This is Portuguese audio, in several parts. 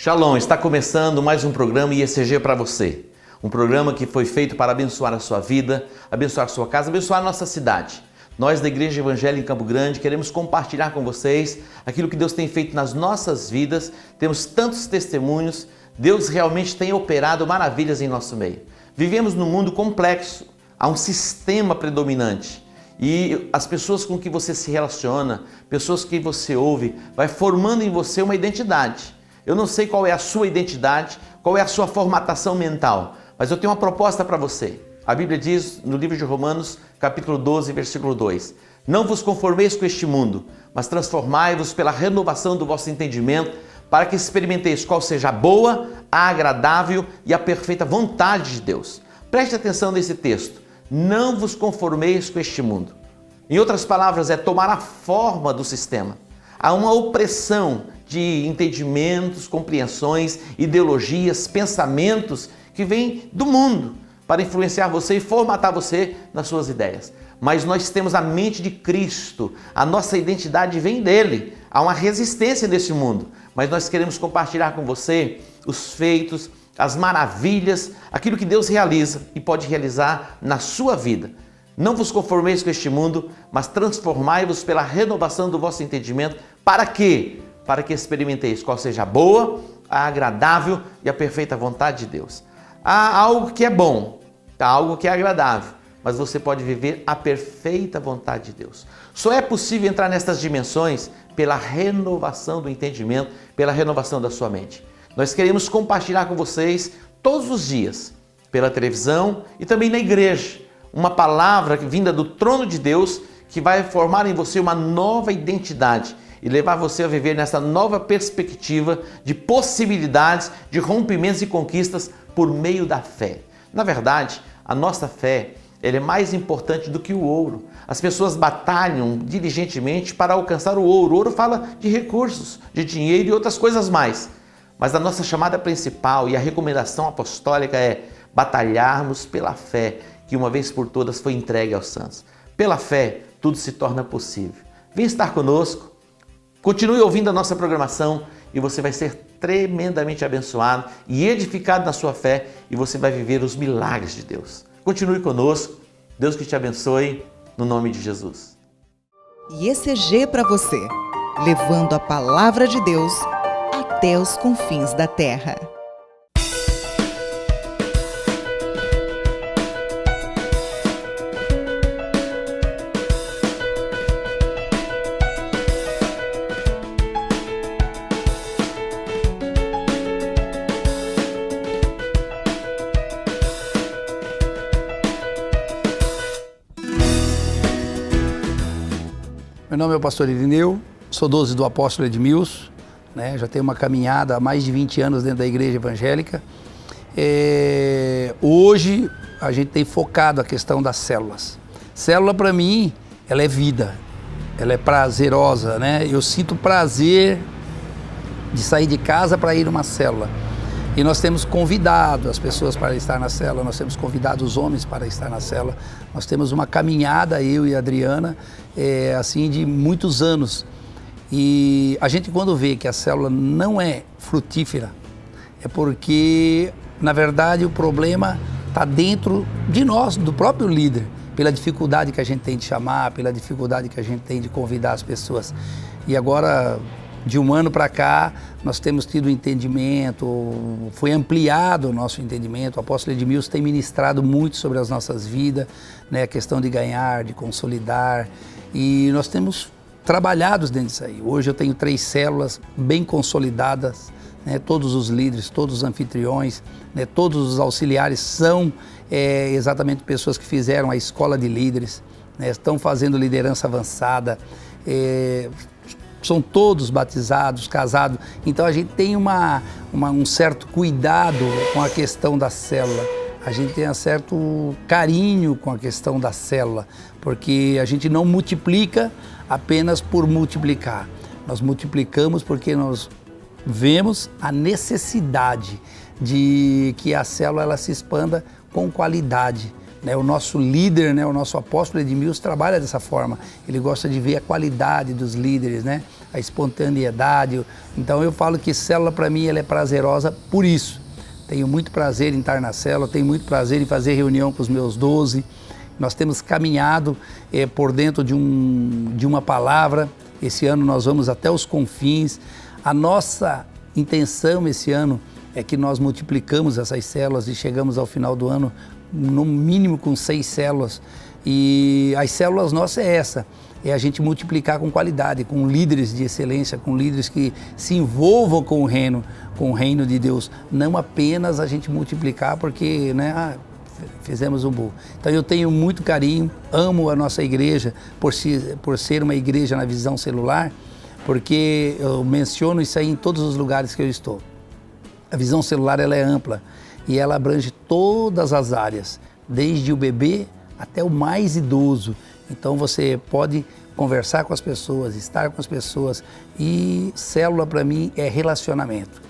Shalom, está começando mais um programa IECG para você. Um programa que foi feito para abençoar a sua vida, abençoar a sua casa, abençoar a nossa cidade. Nós da Igreja Evangélica em Campo Grande queremos compartilhar com vocês aquilo que Deus tem feito nas nossas vidas. Temos tantos testemunhos, Deus realmente tem operado maravilhas em nosso meio. Vivemos num mundo complexo, há um sistema predominante. E as pessoas com que você se relaciona, pessoas que você ouve, vai formando em você uma identidade. Eu não sei qual é a sua identidade, qual é a sua formatação mental, mas eu tenho uma proposta para você. A Bíblia diz no livro de Romanos, capítulo 12, versículo 2: Não vos conformeis com este mundo, mas transformai-vos pela renovação do vosso entendimento, para que experimenteis qual seja a boa, a agradável e a perfeita vontade de Deus. Preste atenção nesse texto. Não vos conformeis com este mundo. Em outras palavras, é tomar a forma do sistema. Há uma opressão de entendimentos, compreensões, ideologias, pensamentos que vêm do mundo para influenciar você e formatar você nas suas ideias. Mas nós temos a mente de Cristo, a nossa identidade vem dele. Há uma resistência nesse mundo, mas nós queremos compartilhar com você os feitos, as maravilhas, aquilo que Deus realiza e pode realizar na sua vida. Não vos conformeis com este mundo, mas transformai-vos pela renovação do vosso entendimento. Para quê? Para que experimenteis qual seja a boa, a agradável e a perfeita vontade de Deus. Há algo que é bom, há algo que é agradável, mas você pode viver a perfeita vontade de Deus. Só é possível entrar nessas dimensões pela renovação do entendimento, pela renovação da sua mente. Nós queremos compartilhar com vocês todos os dias, pela televisão e também na igreja, uma palavra vinda do trono de Deus que vai formar em você uma nova identidade e levar você a viver nessa nova perspectiva de possibilidades, de rompimentos e conquistas por meio da fé. Na verdade, a nossa fé ela é mais importante do que o ouro. As pessoas batalham diligentemente para alcançar o ouro. O ouro fala de recursos, de dinheiro e outras coisas mais. Mas a nossa chamada principal e a recomendação apostólica é batalharmos pela fé, que uma vez por todas foi entregue aos santos. Pela fé, tudo se torna possível. Vem estar conosco, continue ouvindo a nossa programação e você vai ser tremendamente abençoado e edificado na sua fé e você vai viver os milagres de Deus. Continue conosco, Deus que te abençoe, no nome de Jesus. IECG para você, levando a palavra de Deus até os confins da terra. Meu nome é o pastor Irineu, sou 12 do apóstolo Edmilson, né? Já tenho uma caminhada há mais de 20 anos dentro da igreja evangélica. Hoje a gente tem focado a questão das células. Célula para mim, ela é vida, ela é prazerosa, né? Eu sinto prazer de sair de casa para ir numa célula. E nós temos convidado as pessoas para estar na célula, nós temos convidado os homens para estar na célula. Nós temos uma caminhada, eu e a Adriana, assim, de muitos anos. E a gente, quando vê que a célula não é frutífera, é porque, na verdade, o problema está dentro de nós, do próprio líder, pela dificuldade que a gente tem de chamar, pela dificuldade que a gente tem de convidar as pessoas. E agora, de um ano para cá, nós temos tido entendimento, foi ampliado o nosso entendimento. O apóstolo Edmilson tem ministrado muito sobre as nossas vidas, né, a questão de ganhar, de consolidar, e nós temos trabalhado dentro disso aí. Hoje eu tenho 3 células bem consolidadas, né, todos os líderes, todos os anfitriões, né, todos os auxiliares são exatamente pessoas que fizeram a escola de líderes, né, estão fazendo liderança avançada, são todos batizados, casados. Então a gente tem um certo cuidado com a questão da célula. A gente tem um certo carinho com a questão da célula, porque a gente não multiplica apenas por multiplicar. Nós multiplicamos porque nós vemos a necessidade de que a célula ela se expanda com qualidade. O nosso líder, o nosso apóstolo Edmilson trabalha dessa forma. Ele gosta de ver a qualidade dos líderes, a espontaneidade. Então eu falo que célula para mim ela é prazerosa por isso. Tenho muito prazer em estar na célula, tenho muito prazer em fazer reunião com os meus 12. Nós temos caminhado por dentro de uma palavra. Esse ano nós vamos até os confins. A nossa intenção esse ano é que nós multiplicamos essas células e chegamos ao final do ano no mínimo com 6 células. E as células nossas é essa, é a gente multiplicar com qualidade, com líderes de excelência, com líderes que se envolvam com o reino de Deus. Não apenas a gente multiplicar porque, né, fizemos um bolo. Então eu tenho muito carinho, amo a nossa igreja por ser uma igreja na visão celular, porque eu menciono isso aí em todos os lugares que eu estou. A visão celular ela é ampla e ela abrange todas as áreas, desde o bebê até o mais idoso. Então você pode conversar com as pessoas, estar com as pessoas, e célula para mim é relacionamento.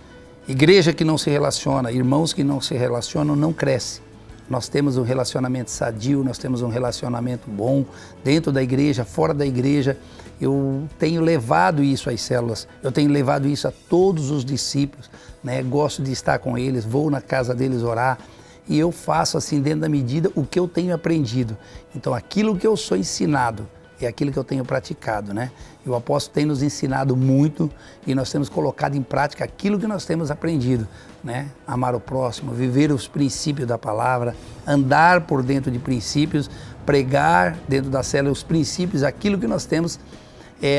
Igreja que não se relaciona, irmãos que não se relacionam, não cresce. Nós temos um relacionamento sadio, nós temos um relacionamento bom dentro da igreja, fora da igreja. Eu tenho levado isso às células, eu tenho levado isso a todos os discípulos, né? Gosto de estar com eles, vou na casa deles orar e eu faço assim dentro da medida o que eu tenho aprendido. Então aquilo que eu sou ensinado é aquilo que eu tenho praticado, né? E o apóstolo tem nos ensinado muito e nós temos colocado em prática aquilo que nós temos aprendido, né? Amar o próximo, viver os princípios da palavra, andar por dentro de princípios, pregar dentro da célula os princípios, aquilo que nós temos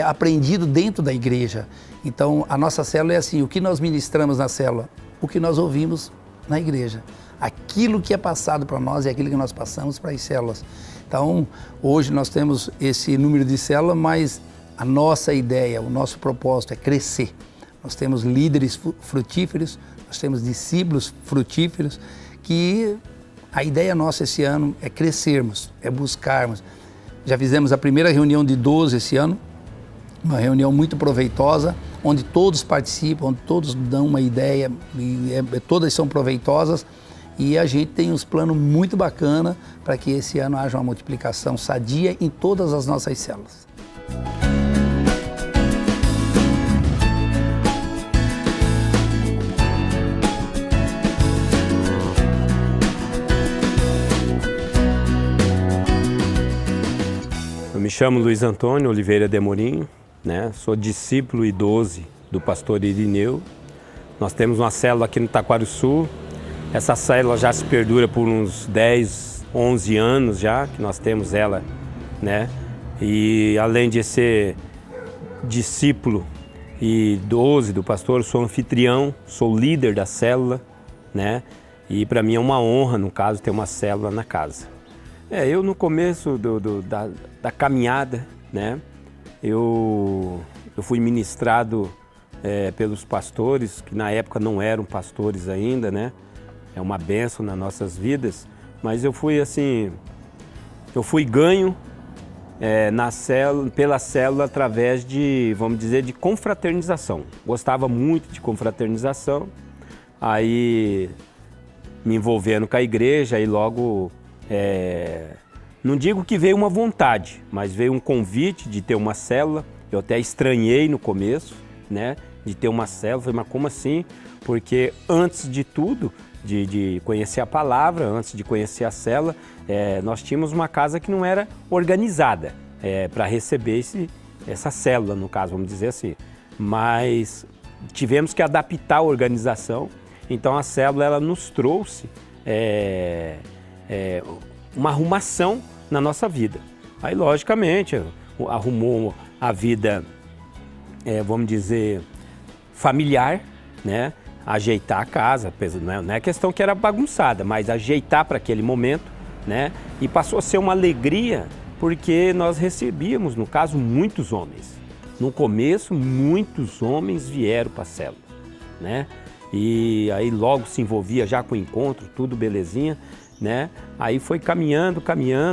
aprendido dentro da igreja. Então a nossa célula é assim, o que nós ministramos na célula, o que nós ouvimos na igreja. Aquilo que é passado para nós é aquilo que nós passamos para as células. Então, hoje nós temos esse número de células, mas a nossa ideia, o nosso propósito é crescer. Nós temos líderes frutíferos, nós temos discípulos frutíferos, que a ideia nossa esse ano é crescermos, é buscarmos. Já fizemos a primeira reunião de 12 esse ano, uma reunião muito proveitosa, onde todos participam, onde todos dão uma ideia, e todas são proveitosas. E a gente tem uns planos muito bacanas para que esse ano haja uma multiplicação sadia em todas as nossas células. Eu me chamo Luiz Antônio Oliveira de Amorim, né? Sou discípulo e 12 do pastor Irineu. Nós temos uma célula aqui no Taquarussu. Essa célula já se perdura por uns 10, 11 anos já, que nós temos ela, né? E além de ser discípulo e 12 do pastor, sou anfitrião, sou líder da célula, né? E para mim é uma honra, no caso, ter uma célula na casa. Eu no começo da caminhada, né? Eu fui ministrado pelos pastores, que na época não eram pastores ainda, né? É uma bênção nas nossas vidas, mas eu fui ganho pela célula através de, vamos dizer, de confraternização. Gostava muito de confraternização, aí me envolvendo com a igreja, aí logo, não digo que veio uma vontade, mas veio um convite de ter uma célula. Eu até estranhei no começo, né, de ter uma célula, falei, mas como assim? Porque antes de tudo, de conhecer a palavra, antes de conhecer a célula, nós tínhamos uma casa que não era organizada para receber essa célula, no caso, vamos dizer assim. Mas tivemos que adaptar a organização, então a célula ela nos trouxe uma arrumação na nossa vida. Aí, logicamente, arrumou a vida, vamos dizer, familiar, né? Ajeitar a casa, não é questão que era bagunçada, mas ajeitar para aquele momento, né? E passou a ser uma alegria, porque nós recebíamos, no caso, muitos homens. No começo, muitos homens vieram para a célula, né? E aí logo se envolvia já com o encontro, tudo belezinha, né? Aí foi caminhando,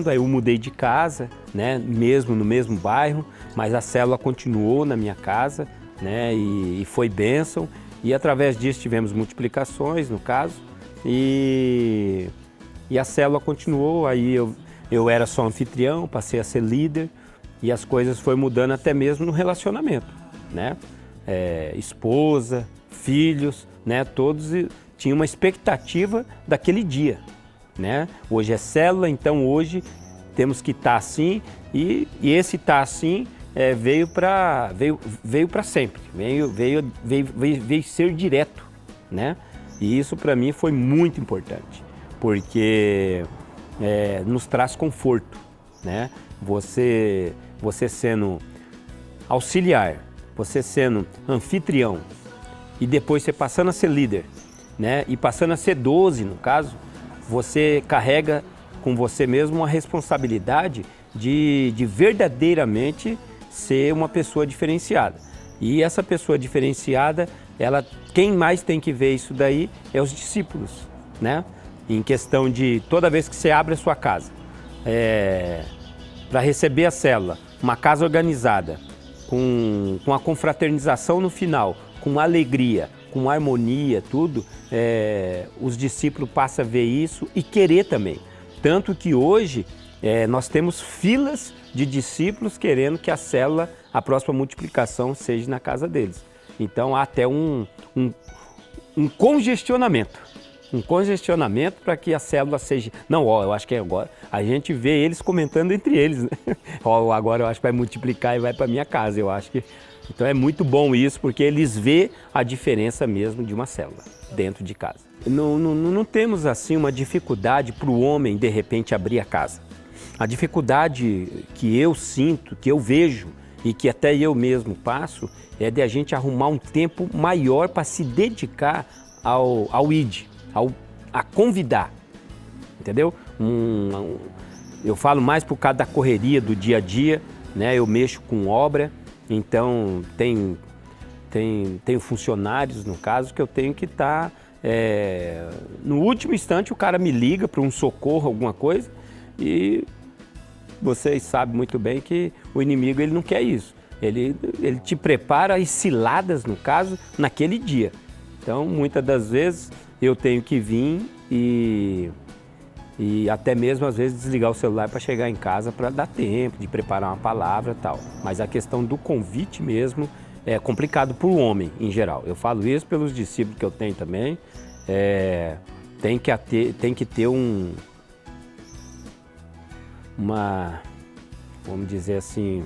aí eu mudei de casa, né? Mesmo no mesmo bairro, mas a célula continuou na minha casa, né? E foi bênção. E através disso tivemos multiplicações, no caso, e a célula continuou. Aí eu era só anfitrião, passei a ser líder, e as coisas foram mudando até mesmo no relacionamento, né? Esposa, filhos, né? Todos tinham uma expectativa daquele dia, né? Hoje é célula, então hoje temos que estar assim e esse estar assim veio para sempre, veio ser direto, né? E isso para mim foi muito importante, porque nos traz conforto, né? Você sendo auxiliar, você sendo anfitrião e depois você passando a ser líder, né? E passando a ser 12 no caso, você carrega com você mesmo uma responsabilidade de verdadeiramente ser uma pessoa diferenciada. E essa pessoa diferenciada, quem mais tem que ver isso daí é os discípulos, né? Em questão de toda vez que você abre a sua casa, para receber a célula, uma casa organizada, com a confraternização no final, com alegria, com harmonia, tudo, os discípulos passam a ver isso e querer também. Tanto que hoje nós temos filas de discípulos querendo que a célula, a próxima multiplicação, seja na casa deles. Então há até um congestionamento. Um congestionamento para que a célula seja... Não, eu acho que agora a gente vê eles comentando entre eles, né? Agora eu acho que vai multiplicar e vai para minha casa, eu acho que... Então é muito bom isso, porque eles vê a diferença mesmo de uma célula dentro de casa. Não temos assim uma dificuldade para o homem de repente abrir a casa. A dificuldade que eu sinto, que eu vejo e que até eu mesmo passo, é de a gente arrumar um tempo maior para se dedicar ao ID, a convidar, entendeu? Eu falo mais por causa da correria do dia a dia, né? Eu mexo com obra, então tenho funcionários, no caso, que eu tenho que estar... no último instante o cara me liga para um socorro, alguma coisa, e vocês sabem muito bem que o inimigo ele não quer isso. Ele te prepara as ciladas, no caso, naquele dia. Então, muitas das vezes, eu tenho que vir e até mesmo, às vezes, desligar o celular para chegar em casa para dar tempo de preparar uma palavra e tal. Mas a questão do convite mesmo é complicado para o homem, em geral. Eu falo isso pelos discípulos que eu tenho também. Tem que ter vamos dizer assim,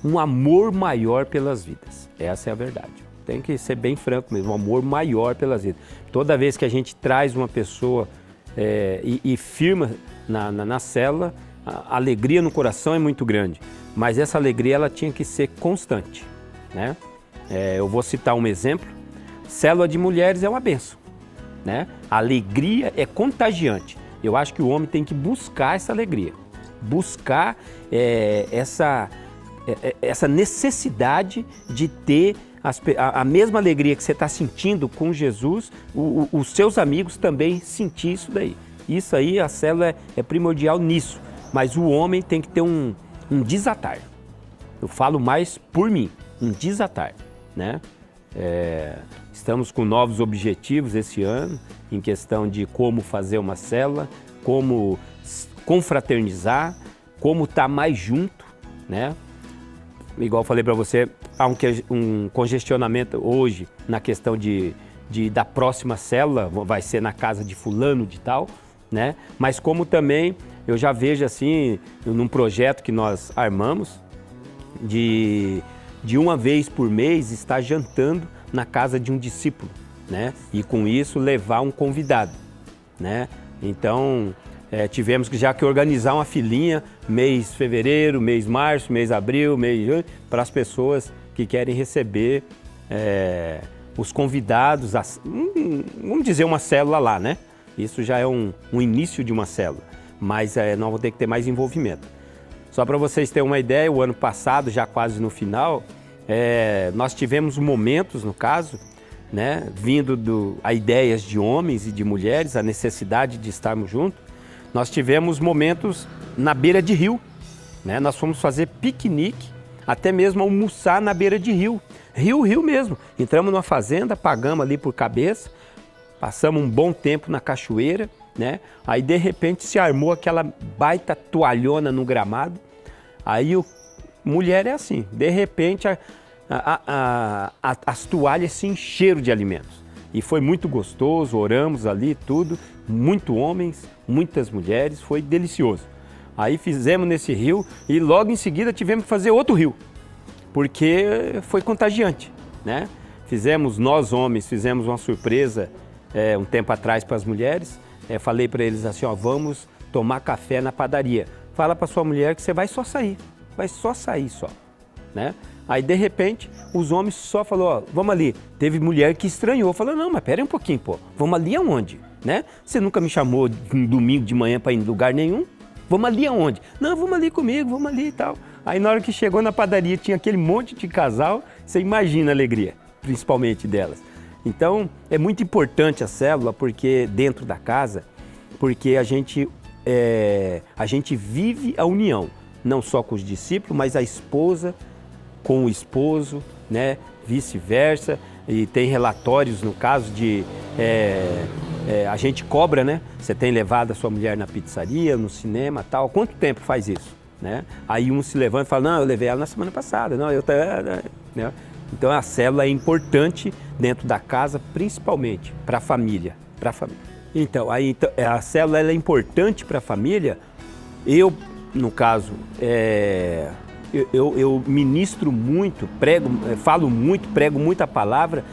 um amor maior pelas vidas. Essa é a verdade. Tem que ser bem franco mesmo, um amor maior pelas vidas. Toda vez que a gente traz uma pessoa e firma na célula, a alegria no coração é muito grande. Mas essa alegria ela tinha que ser constante, né? Eu vou citar um exemplo. Célula de mulheres é uma bênção, né? A alegria é contagiante. Eu acho que o homem tem que buscar essa alegria, buscar essa necessidade de ter a mesma alegria que você está sentindo com Jesus, os seus amigos também sentir isso daí. Isso aí, a célula é primordial nisso, mas o homem tem que ter um desatar. Eu falo mais por mim, um desatar, né? Estamos com novos objetivos esse ano, em questão de como fazer uma célula, como confraternizar, como estar mais junto, né? Igual eu falei para você, há um congestionamento hoje na questão da próxima célula, vai ser na casa de fulano de tal, né? Mas como também eu já vejo assim, num projeto que nós armamos, de uma vez por mês estar jantando na casa de um discípulo, né? E com isso levar um convidado, né? Então tivemos que organizar uma filinha mês fevereiro, mês março, mês abril, mês junho, para as pessoas que querem receber os convidados, vamos dizer uma célula lá, né? Isso já é um início de uma célula, mas nós vamos ter que ter mais envolvimento. Só para vocês terem uma ideia, o ano passado, já quase no final, nós tivemos momentos, no caso, né, vindo a ideias de homens e de mulheres, a necessidade de estarmos juntos, nós tivemos momentos na beira de rio, né? Nós fomos fazer piquenique, até mesmo almoçar na beira de rio, rio mesmo. Entramos numa fazenda, pagamos ali por cabeça, passamos um bom tempo na cachoeira, né? Aí de repente se armou aquela baita toalhona no gramado. Aí mulher é assim, de repente as toalhas se encheram de alimentos. E foi muito gostoso, oramos ali, tudo, muito homens, muitas mulheres, foi delicioso. Aí fizemos nesse rio e logo em seguida tivemos que fazer outro rio, porque foi contagiante, né? Nós homens, fizemos uma surpresa um tempo atrás para as mulheres, falei para eles assim, ó, vamos tomar café na padaria. Fala para sua mulher que você vai só sair só, né? Aí, de repente, os homens só falaram, ó, vamos ali. Teve mulher que estranhou, falou, não, mas pera aí um pouquinho, pô, vamos ali aonde, né? Você nunca me chamou um domingo de manhã para ir em lugar nenhum? Vamos ali aonde? Não, vamos ali comigo, vamos ali e tal. Aí, na hora que chegou na padaria, tinha aquele monte de casal, você imagina a alegria, principalmente delas. Então, é muito importante a célula, porque dentro da casa, porque a gente vive a união, não só com os discípulos, mas a esposa com o esposo, né? Vice-versa, e tem relatórios no caso de a gente cobra, né? Você tem levado a sua mulher na pizzaria, no cinema, tal. Quanto tempo faz isso, né? Aí um se levanta e fala, não, eu levei ela na semana passada, não, né? Então a célula é importante dentro da casa, principalmente para a família, Então, a célula ela é importante para a família. Eu, no caso, eu ministro muito, prego muito a palavra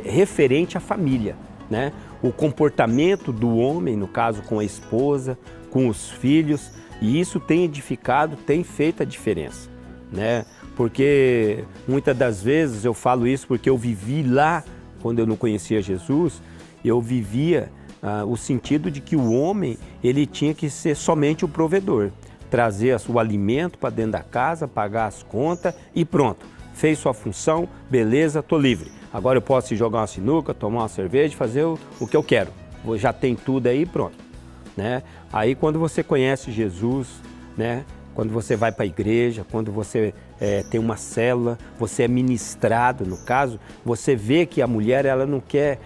referente à família, né? O comportamento do homem, no caso com a esposa, com os filhos, e isso tem edificado, tem feito a diferença, né? Porque muitas das vezes eu falo isso porque eu vivi lá, quando eu não conhecia Jesus, eu vivia o sentido de que o homem ele tinha que ser somente o provedor. Trazer o alimento para dentro da casa, pagar as contas e pronto. Fez sua função, beleza, estou livre. Agora eu posso ir jogar uma sinuca, tomar uma cerveja, fazer o que eu quero. Já tem tudo aí, pronto, né? Aí quando você conhece Jesus, né? Quando você vai para a igreja, quando você tem uma célula, você é ministrado, no caso, você vê que a mulher ela não quer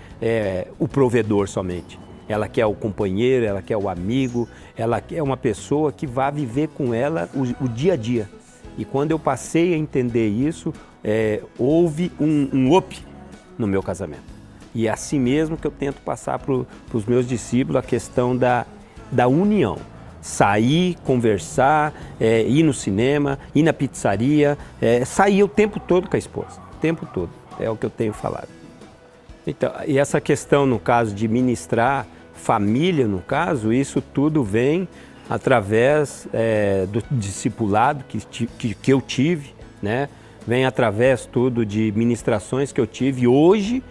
o provedor somente. Ela quer o companheiro, ela quer o amigo, ela quer uma pessoa que vá viver com ela o dia a dia. E quando eu passei a entender isso, houve um up no meu casamento. E é assim mesmo que eu tento passar para os meus discípulos a questão da união. Sair, conversar, ir no cinema, ir na pizzaria, sair o tempo todo com a esposa, o tempo todo, é o que eu tenho falado. Então, e essa questão, no caso, de ministrar família, no caso, isso tudo vem através do discipulado que eu tive, né? Vem através tudo de ministrações que eu tive. Hoje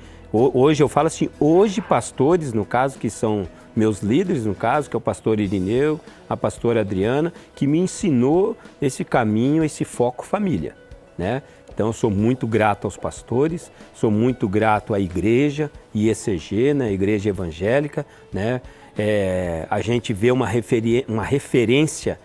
eu falo assim, hoje pastores, no caso, que são meus líderes, no caso, que é o pastor Irineu, a pastora Adriana, que me ensinou esse caminho, esse foco família, né? Então, eu sou muito grato aos pastores, sou muito grato à igreja, IECG, né, Igreja Evangélica, né? A gente vê uma referência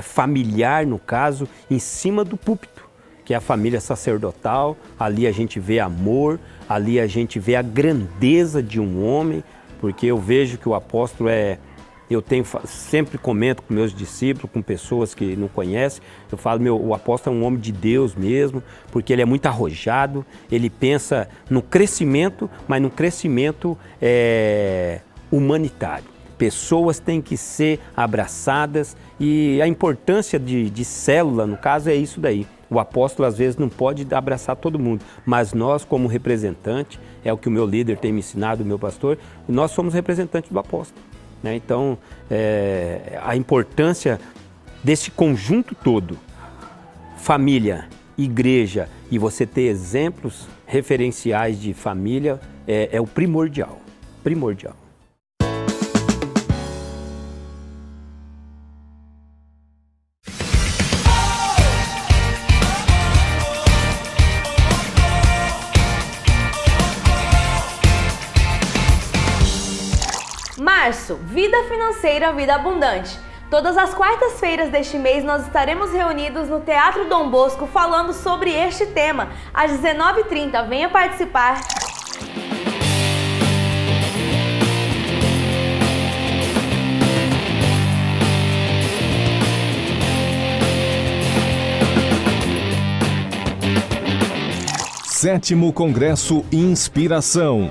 familiar, no caso, em cima do púlpito, que é a família sacerdotal. Ali a gente vê amor, ali a gente vê a grandeza de um homem, porque eu vejo que o apóstolo sempre comento com meus discípulos, com pessoas que não conhecem, eu falo, o apóstolo é um homem de Deus mesmo, porque ele é muito arrojado, ele pensa no crescimento, mas no crescimento humanitário. Pessoas têm que ser abraçadas e a importância de célula, no caso, é isso daí. O apóstolo, às vezes, não pode abraçar todo mundo, mas nós, como representante, é o que o meu líder tem me ensinado, o meu pastor, nós somos representantes do apóstolo. Né? Então, a importância desse conjunto todo, família, igreja, e você ter exemplos referenciais de família, é o primordial. Março, vida financeira, vida abundante. Todas as quartas-feiras deste mês nós estaremos reunidos no Teatro Dom Bosco falando sobre este tema. Às 19h30, venha participar. 7º Congresso Inspiração.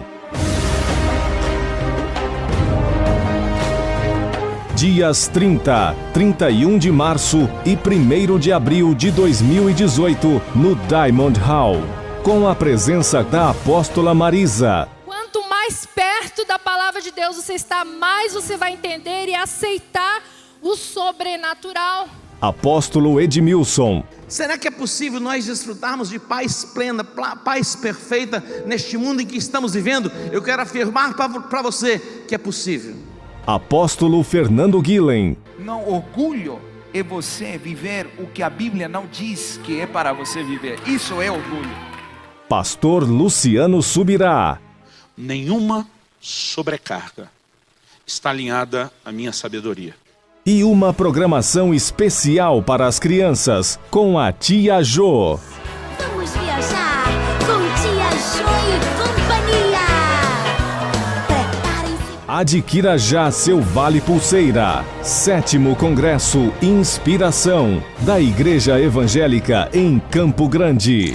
Dias 30, 31 de março e 1º de abril de 2018, no Diamond Hall, com a presença da apóstola Marisa. Quanto mais perto da palavra de Deus você está, mais você vai entender e aceitar o sobrenatural. Apóstolo Edmilson. Será que é possível nós desfrutarmos de paz plena, paz perfeita neste mundo em que estamos vivendo? Eu quero afirmar para você que é possível. Apóstolo Fernando Guilhem. Não, orgulho é você viver o que a Bíblia não diz que é para você viver. Isso é orgulho. Pastor Luciano Subirá. Nenhuma sobrecarga está alinhada à minha sabedoria. E uma programação especial para as crianças com a Tia Jô. Vamos viajar com Tia Jô e companhia. Preparem-se. Adquira já seu Vale Pulseira. 7º Congresso Inspiração da Igreja Evangélica em Campo Grande.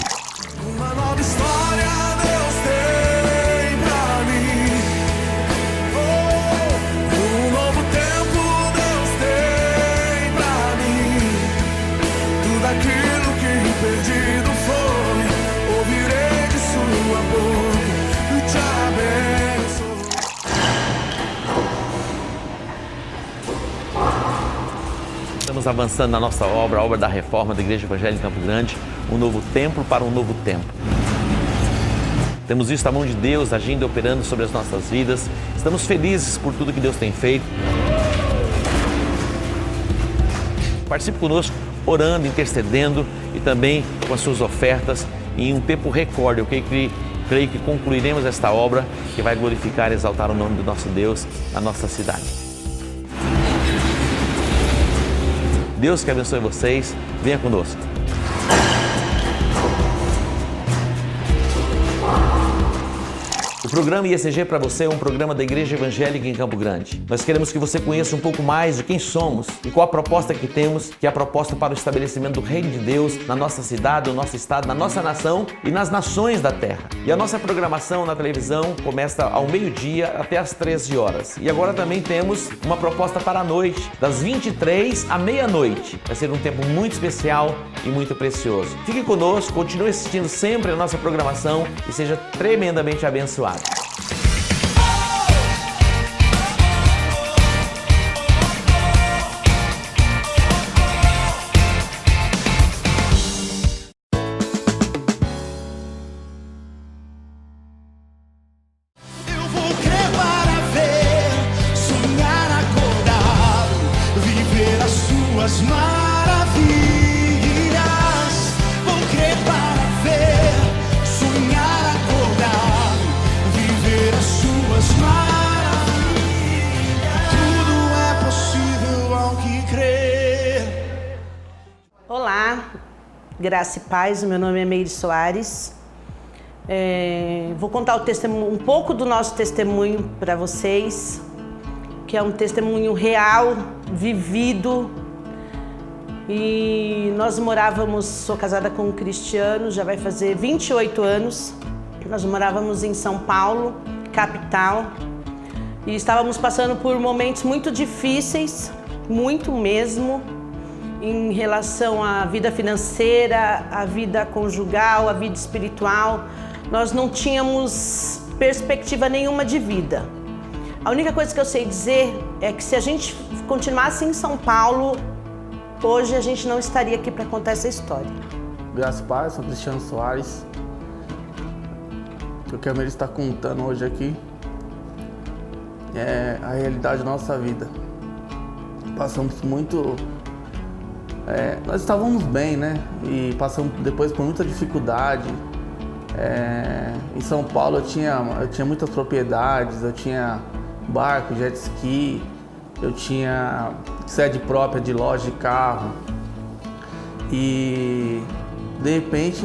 Uma nova história Deus tem pra mim. Um novo tempo Deus tem pra mim. Tudo aquilo que perdido foi, ouvirei de sua boca e te abençoe. Estamos avançando na nossa obra, a obra da reforma da Igreja Evangélica em Campo Grande, um novo templo para um novo tempo. Temos visto a mão de Deus agindo e operando sobre as nossas vidas. Estamos felizes por tudo que Deus tem feito. Participe conosco, orando, intercedendo e também com as suas ofertas. Em um tempo recorde, eu creio que concluiremos esta obra que vai glorificar e exaltar o nome do nosso Deus na nossa cidade. Deus que abençoe vocês. Venha conosco. O programa IECG para você é um programa da Igreja Evangélica em Campo Grande. Nós queremos que você conheça um pouco mais de quem somos e qual a proposta que temos, que é a proposta para o estabelecimento do Reino de Deus na nossa cidade, no nosso estado, na nossa nação e nas nações da terra. E a nossa programação na televisão começa ao meio-dia até às 13 horas. E agora também temos uma proposta para a noite, das 23 à meia-noite. Vai ser um tempo muito especial e muito precioso. Fique conosco, continue assistindo sempre a nossa programação e seja tremendamente abençoado. Eu vou crer para ver, sonhar acordado, viver as suas maravilhas. Vou crer para ver, sonhar acordado, viver as suas maravilhas. Tudo é possível ao que crer. Olá, graça e paz, meu nome é Meire Soares. Vou contar um pouco do nosso testemunho para vocês, que é um testemunho real, vivido. E nós sou casada com um cristiano, já vai fazer 28 anos. Nós morávamos em São Paulo, capital, e estávamos passando por momentos muito difíceis, muito mesmo, em relação à vida financeira, à vida conjugal, à vida espiritual. Nós não tínhamos perspectiva nenhuma de vida. A única coisa que eu sei dizer é que se a gente continuasse em São Paulo, hoje a gente não estaria aqui para contar essa história. Graças a Deus, sou Cristiano Soares. O que a Meire está contando hoje aqui é a realidade da nossa vida. Passamos muito... nós estávamos bem, né? E passamos depois por muita dificuldade. Em São Paulo eu tinha muitas propriedades, eu tinha barco, jet ski, eu tinha sede própria de loja de carro. E de repente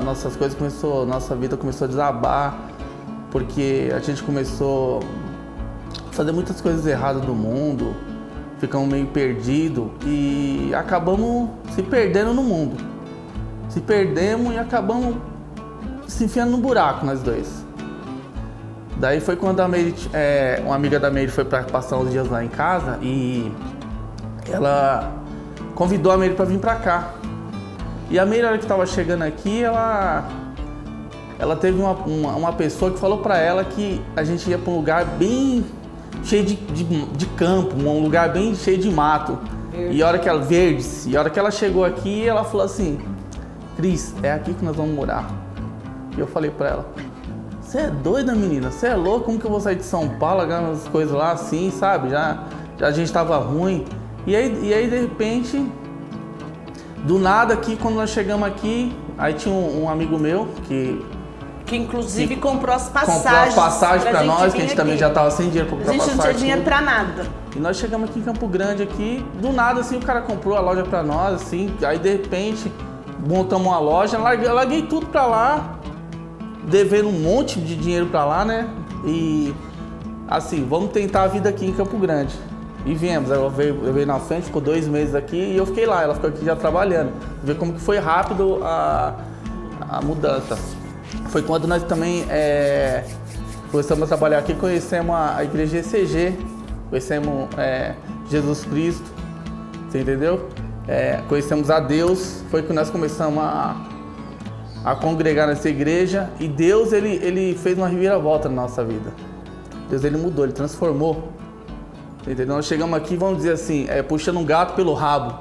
nossas coisas nossa vida começou a desabar, porque a gente começou a fazer muitas coisas erradas do mundo, ficamos meio perdidos e acabamos se perdendo no mundo. Se perdemos e acabamos se enfiando num buraco, nós dois. Daí foi quando a Meire, uma amiga da Meire foi para passar uns dias lá em casa e ela convidou a Meire para vir para cá. E a Meire, na hora que estava chegando aqui, ela teve uma pessoa que falou para ela que a gente ia para um lugar bem cheio de campo, um lugar bem cheio de mato. E a hora que ela chegou aqui, ela falou assim: Cris, é aqui que nós vamos morar. E eu falei para ela: você é doida, menina? Você é louca? Como que eu vou sair de São Paulo, largar umas coisas lá assim, sabe? Já a gente tava ruim. E aí, de repente, do nada aqui, quando nós chegamos aqui, aí tinha um amigo meu que inclusive comprou as passagens. Comprou as passagens pra nós, que a gente também já tava sem dinheiro pra comprar passagem. A gente não tinha dinheiro pra nada. E nós chegamos aqui em Campo Grande, aqui, do nada, assim, o cara comprou a loja pra nós, assim, aí de repente, montamos uma loja, larguei tudo pra lá, devendo um monte de dinheiro pra lá, né? E, assim, vamos tentar a vida aqui em Campo Grande. E viemos, eu veio na frente, ficou 2 meses aqui e eu fiquei lá, ela ficou aqui já trabalhando. Ver como que foi rápido a mudança. Foi quando nós também começamos a trabalhar aqui, conhecemos a igreja ECG, conhecemos Jesus Cristo, você entendeu? Conhecemos a Deus, foi que nós começamos a congregar nessa igreja e Deus, ele fez uma reviravolta na nossa vida. Deus, ele mudou, ele transformou. Entendeu? Nós chegamos aqui, vamos dizer assim, puxando um gato pelo rabo.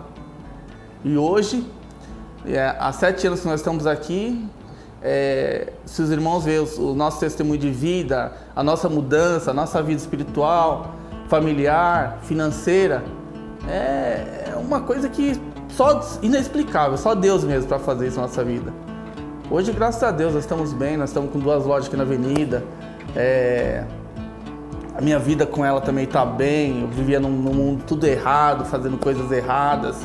E hoje, há 7 anos que nós estamos aqui, se os irmãos verem o nosso testemunho de vida, a nossa mudança, a nossa vida espiritual, familiar, financeira, é uma coisa que só inexplicável, só Deus mesmo para fazer isso na nossa vida. Hoje, graças a Deus, nós estamos bem, nós estamos com 2 lojas aqui na avenida. A minha vida com ela também está bem, eu vivia num mundo tudo errado, fazendo coisas erradas.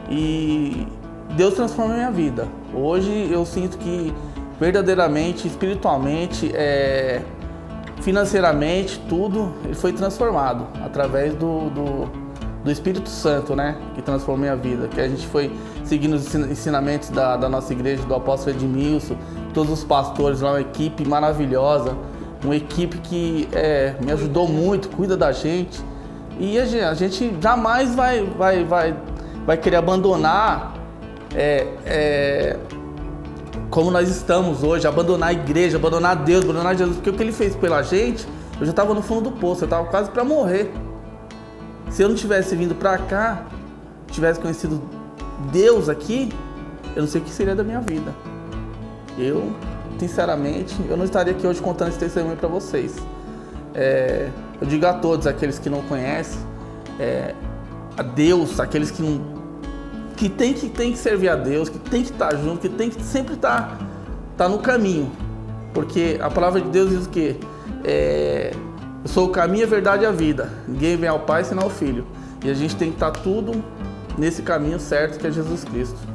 E Deus transformou a minha vida. Hoje eu sinto que verdadeiramente, espiritualmente, financeiramente, tudo ele foi transformado através do Espírito Santo, né? Que transformou a minha vida. Que a gente foi seguindo os ensinamentos da nossa igreja, do apóstolo Edmilson, todos os pastores lá, uma equipe maravilhosa. Uma equipe que me ajudou muito, cuida da gente. E a gente jamais vai querer abandonar como nós estamos hoje, abandonar a igreja, abandonar Deus, abandonar Jesus. Porque o que ele fez pela gente, eu já estava no fundo do poço, eu estava quase para morrer. Se eu não tivesse vindo para cá, tivesse conhecido Deus aqui, eu não sei o que seria da minha vida. Sinceramente, eu não estaria aqui hoje contando esse testemunho para vocês. Eu digo a todos aqueles que não conhecem, a Deus, aqueles que tem que servir a Deus, que tem que estar junto, que tem que sempre estar no caminho. Porque a palavra de Deus diz o quê? Eu sou o caminho, a verdade e a vida. Ninguém vem ao Pai senão ao Filho. E a gente tem que estar tudo nesse caminho certo que é Jesus Cristo.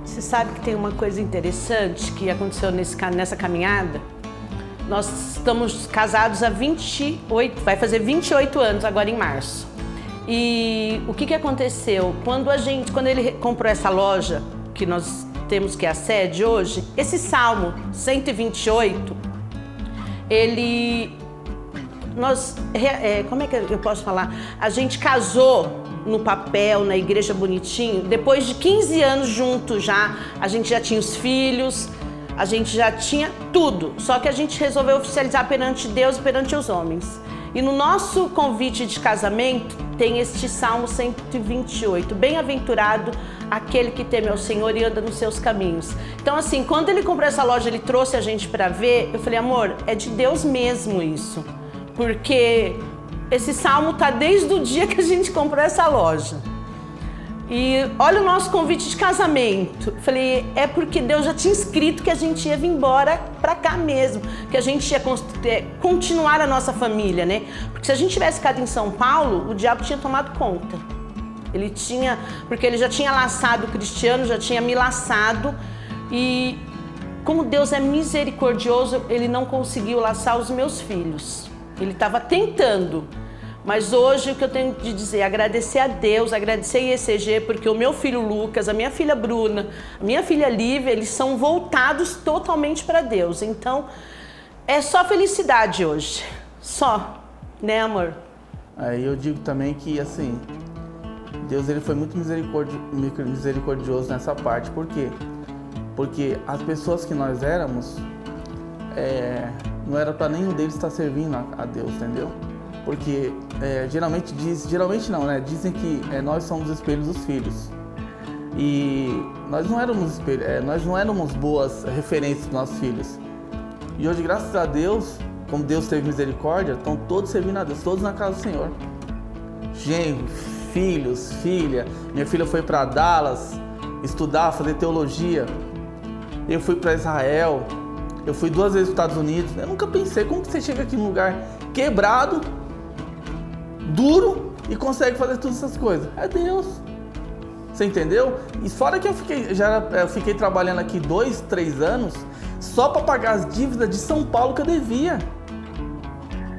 Você sabe que tem uma coisa interessante que aconteceu nessa caminhada? Nós estamos casados há 28, vai fazer 28 anos agora em março. E o que aconteceu? Quando ele comprou essa loja, que nós temos que é a sede hoje, esse Salmo 128, como é que eu posso falar? A gente casou no papel, na igreja bonitinho, depois de 15 anos juntos já, a gente já tinha os filhos, a gente já tinha tudo, só que a gente resolveu oficializar perante Deus e perante os homens. E no nosso convite de casamento tem este Salmo 128, bem-aventurado aquele que teme ao Senhor e anda nos seus caminhos. Então assim, quando ele comprou essa loja, ele trouxe a gente para ver, eu falei, amor, é de Deus mesmo isso, porque esse salmo tá desde o dia que a gente comprou essa loja. E olha o nosso convite de casamento. Falei, é porque Deus já tinha escrito que a gente ia vir embora pra cá mesmo, que a gente ia continuar a nossa família, né? Porque se a gente tivesse ficado em São Paulo, o diabo tinha tomado conta. Porque ele já tinha laçado o Cristiano, já tinha me laçado. E como Deus é misericordioso, ele não conseguiu laçar os meus filhos. Ele estava tentando. Mas hoje o que eu tenho de dizer é agradecer a Deus, agradecer a IECG, porque o meu filho Lucas, a minha filha Bruna, a minha filha Lívia, eles são voltados totalmente para Deus. Então, é só felicidade hoje. Só. Né, amor? Aí eu digo também que, assim, Deus ele foi muito misericordioso nessa parte. Por quê? Porque as pessoas que nós éramos, não era para nenhum deles estar servindo a Deus, entendeu? Porque geralmente não, né? Dizem que nós somos espelhos dos filhos. E nós não éramos nós não éramos boas referências dos nossos filhos. E hoje, graças a Deus, como Deus teve misericórdia, estão todos servindo a Deus, todos na casa do Senhor. Genro, filhos, filha. Minha filha foi para Dallas estudar, fazer teologia. Eu fui para Israel. Eu fui 2 vezes para os Estados Unidos. Eu nunca pensei, como você chega aqui num lugar quebrado, duro, e consegue fazer todas essas coisas? É Deus. Você entendeu? E fora que eu fiquei trabalhando aqui 2, 3 anos só para pagar as dívidas de São Paulo que eu devia.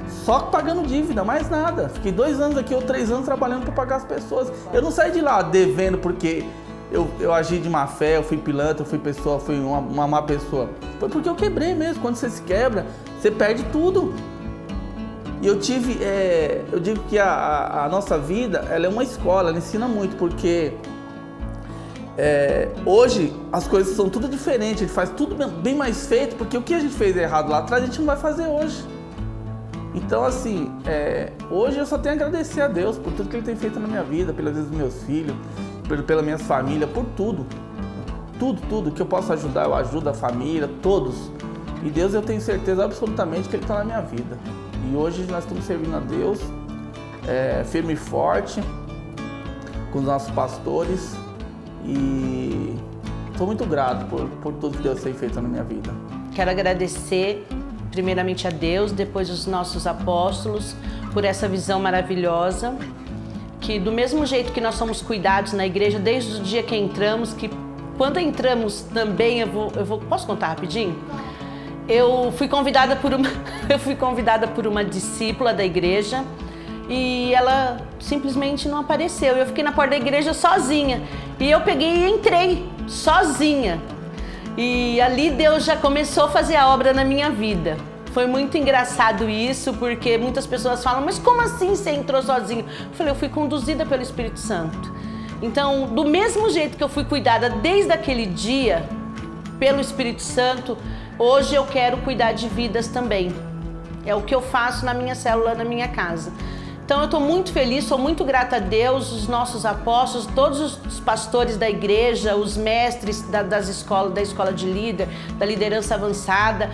Só pagando dívida, mais nada. Fiquei 2 anos aqui ou 3 anos trabalhando para pagar as pessoas. Eu não saí de lá devendo porque eu agi de má fé, eu fui pilantra, eu fui uma má pessoa. Foi porque eu quebrei mesmo. Quando você se quebra, você perde tudo. E eu digo que a nossa vida, ela é uma escola, ela ensina muito, porque hoje as coisas são tudo diferentes, a gente faz tudo bem mais feito, porque o que a gente fez errado lá atrás, a gente não vai fazer hoje. Então, assim, hoje eu só tenho a agradecer a Deus por tudo que Ele tem feito na minha vida, pelas vezes dos meus filhos, pela minha família, por tudo. Tudo que eu possa ajudar, eu ajudo a família, todos. E Deus, eu tenho certeza absolutamente que Ele está na minha vida. E hoje nós estamos servindo a Deus, firme e forte, com os nossos pastores. E estou muito grato por tudo que Deus tem feito na minha vida. Quero agradecer primeiramente a Deus, depois os nossos apóstolos, por essa visão maravilhosa, que do mesmo jeito que nós somos cuidados na igreja, desde o dia que entramos, que quando entramos também, posso contar rapidinho? Eu fui convidada por uma discípula da igreja e ela simplesmente não apareceu. Eu fiquei na porta da igreja sozinha e eu peguei e entrei sozinha. E ali Deus já começou a fazer a obra na minha vida. Foi muito engraçado isso, porque muitas pessoas falam, mas como assim você entrou sozinho? Eu falei, eu fui conduzida pelo Espírito Santo. Então, do mesmo jeito que eu fui cuidada desde aquele dia pelo Espírito Santo, hoje eu quero cuidar de vidas também. É o que eu faço na minha célula, na minha casa. Então eu estou muito feliz, sou muito grata a Deus, os nossos apóstolos, todos os pastores da igreja, os mestres da escola de líder, da liderança avançada.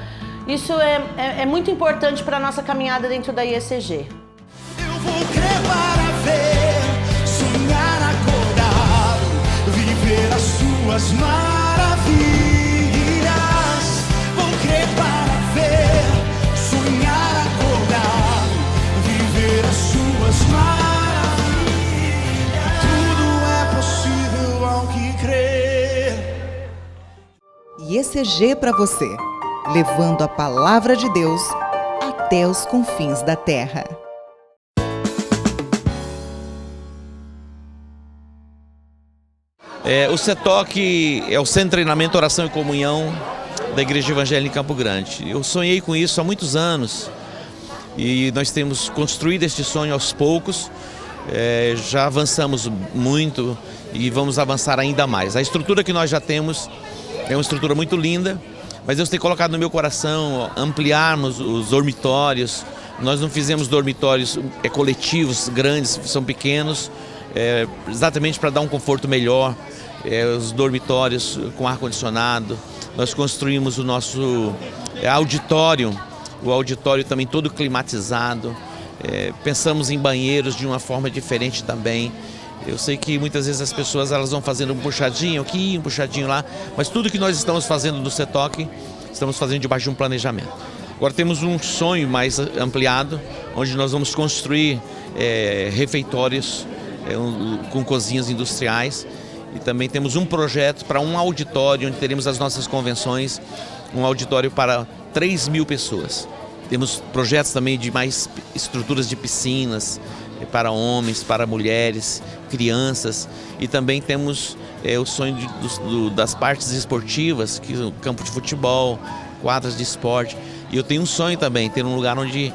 Isso é muito importante para a nossa caminhada dentro da IECG. Eu vou crer para ver, sonhar acordado, viver as suas maravilhas. Vou crer para ver, sonhar acordado, viver as suas maravilhas. Tudo é possível ao que crer. IECG para você, levando a palavra de Deus até os confins da terra. O CETOC é o Centro de Treinamento, Oração e Comunhão da Igreja Evangélica em Campo Grande. Eu sonhei com isso há muitos anos e nós temos construído este sonho aos poucos. Já avançamos muito e vamos avançar ainda mais. A estrutura que nós já temos é uma estrutura muito linda, mas Deus tem colocado no meu coração ampliarmos os dormitórios. Nós não fizemos dormitórios coletivos grandes, são pequenos, exatamente para dar um conforto melhor. Os dormitórios com ar-condicionado. Nós construímos o nosso auditório, o auditório também todo climatizado. Pensamos em banheiros de uma forma diferente também. Eu sei que muitas vezes as pessoas elas vão fazendo um puxadinho aqui, um puxadinho lá, mas tudo que nós estamos fazendo no CETOC, estamos fazendo debaixo de um planejamento. Agora temos um sonho mais ampliado, onde nós vamos construir refeitórios com cozinhas industriais. E também temos um projeto para um auditório, onde teremos as nossas convenções, um auditório para 3.000 pessoas. Temos projetos também de mais estruturas de piscinas para homens, para mulheres, crianças. E também temos o sonho das partes esportivas, que o campo de futebol, quadras de esporte. E eu tenho um sonho também, ter um lugar onde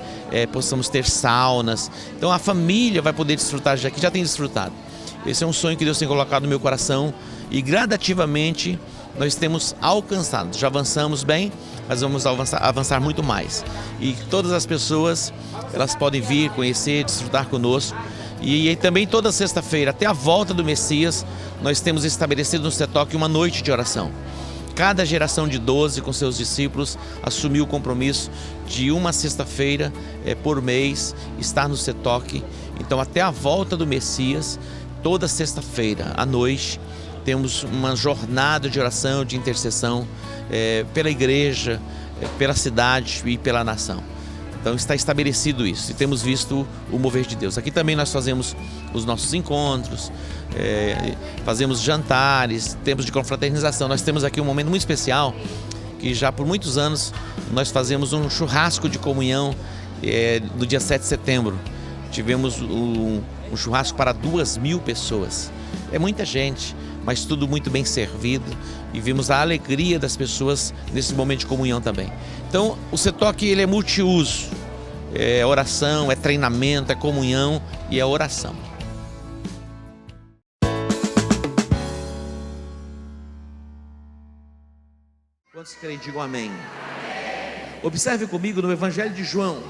possamos ter saunas. Então a família vai poder desfrutar, já que já tem desfrutado. Esse é um sonho que Deus tem colocado no meu coração e gradativamente nós temos alcançado. Já avançamos bem, mas vamos avançar muito mais. E todas as pessoas, elas podem vir, conhecer, desfrutar conosco. E também toda sexta-feira, até a volta do Messias, nós temos estabelecido no CETOC uma noite de oração. Cada geração de 12 com seus discípulos assumiu o compromisso de uma sexta-feira por mês estar no CETOC. Então até a volta do Messias, toda sexta-feira à noite, temos uma jornada de oração, de intercessão pela igreja, pela cidade e pela nação. Então está estabelecido isso e temos visto o mover de Deus. Aqui também nós fazemos os nossos encontros, fazemos jantares, tempos de confraternização. Nós temos aqui um momento muito especial, que já por muitos anos nós fazemos um churrasco de comunhão no dia 7 de setembro. Tivemos um churrasco para 2.000 pessoas. É muita gente, mas tudo muito bem servido e vimos a alegria das pessoas nesse momento de comunhão também. Então o CETOC ele é multiuso, é oração, é treinamento, é comunhão e é oração. Quantos creem, digam amém. Observe comigo no Evangelho de João.